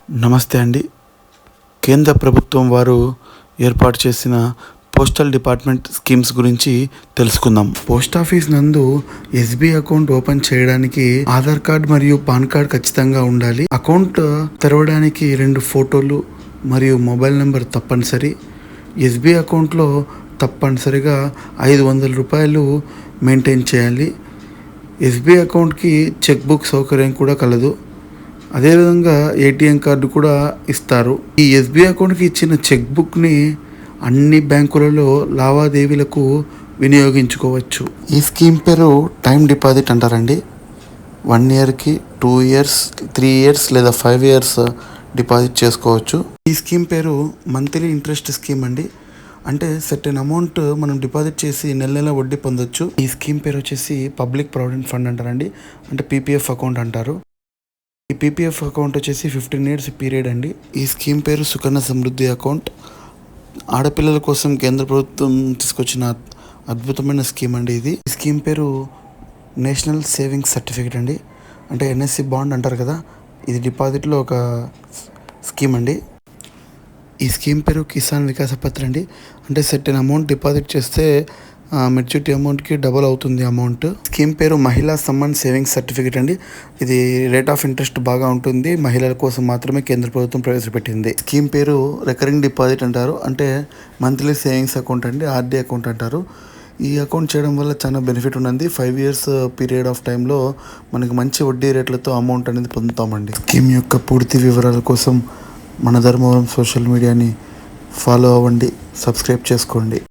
నమస్తే అండి. కేంద్ర ప్రభుత్వం వారు ఏర్పాటు చేసిన పోస్టల్ డిపార్ట్మెంట్ స్కీమ్స్ గురించి తెలుసుకుందాం. పోస్ట్ ఆఫీస్ నందు ఎస్బీ అకౌంట్ ఓపెన్ చేయడానికి ఆధార్ కార్డ్ మరియు పాన్ కార్డ్ ఖచ్చితంగా ఉండాలి. అకౌంట్ తెరవడానికి 2 ఫోటోలు మరియు మొబైల్ నెంబర్ తప్పనిసరి. ఎస్బీ అకౌంట్లో తప్పనిసరిగా 500 రూపాయలు మెయింటైన్ చేయాలి. ఎస్బీ అకౌంట్కి చెక్ బుక్ సౌకర్యం కూడా కలదు. అదేవిధంగా ఏటీఎం కార్డు కూడా ఇస్తారు. ఈ ఎస్బీఐ అకౌంట్కి ఇచ్చిన చెక్ బుక్ని అన్ని బ్యాంకులలో లావాదేవీలకు వినియోగించుకోవచ్చు. ఈ స్కీమ్ పేరు టైం డిపాజిట్ అంటారండి. 1 ఇయర్కి 2 ఇయర్స్ 3 ఇయర్స్ లేదా 5 ఇయర్స్ డిపాజిట్ చేసుకోవచ్చు. ఈ స్కీమ్ పేరు మంత్లీ ఇంట్రెస్ట్ స్కీమ్ అండి. అంటే సర్టెన్ అమౌంట్ మనం డిపాజిట్ చేసి నెల వడ్డీ పొందొచ్చు. ఈ స్కీమ్ పేరు వచ్చేసి పబ్లిక్ ప్రావిడెంట్ ఫండ్ అంటారండి. అంటే పీపీఎఫ్ అకౌంట్ అంటారు. ఈ పీపీఎఫ్ అకౌంట్ వచ్చేసి 15 ఇయర్స్ పీరియడ్ అండి. ఈ స్కీమ్ పేరు సుకన్య సమృద్ధి అకౌంట్. ఆడపిల్లల కోసం కేంద్ర ప్రభుత్వం తీసుకొచ్చిన అద్భుతమైన స్కీమ్ అండి ఇది. ఈ స్కీమ్ పేరు నేషనల్ సేవింగ్స్ సర్టిఫికేట్ అండి. అంటే ఎన్ఎస్సి బాండ్ అంటారు కదా, ఇది డిపాజిట్లో ఒక స్కీమ్ అండి. ఈ స్కీమ్ పేరు కిసాన్ వికాస పత్ర అండి. అంటే సర్టెన్ అమౌంట్ డిపాజిట్ చేస్తే మెచ్యూరిటీ అమౌంట్కి డబుల్ అవుతుంది అమౌంట్. స్కీమ్ పేరు మహిళా సమ్మాన్ సేవింగ్స్ సర్టిఫికేట్ అండి. ఇది రేట్ ఆఫ్ ఇంట్రెస్ట్ బాగా ఉంటుంది. మహిళల కోసం మాత్రమే కేంద్ర ప్రభుత్వం ప్రవేశపెట్టింది. స్కీమ్ పేరు రికరింగ్ డిపాజిట్ అంటారు. అంటే మంత్లీ సేవింగ్స్ అకౌంట్ అండి, ఆర్డీ అకౌంట్ అంటారు. ఈ అకౌంట్ చేయడం వల్ల చాలా బెనిఫిట్ ఉన్నది. 5 ఇయర్స్ పీరియడ్ ఆఫ్ టైంలో మనకి మంచి వడ్డీ రేట్లతో అమౌంట్ అనేది పొందుతామండి. స్కీమ్ యొక్క పూర్తి వివరాల కోసం మన ధర్మవరం సోషల్ మీడియాని ఫాలో అవ్వండి, సబ్స్క్రైబ్ చేసుకోండి.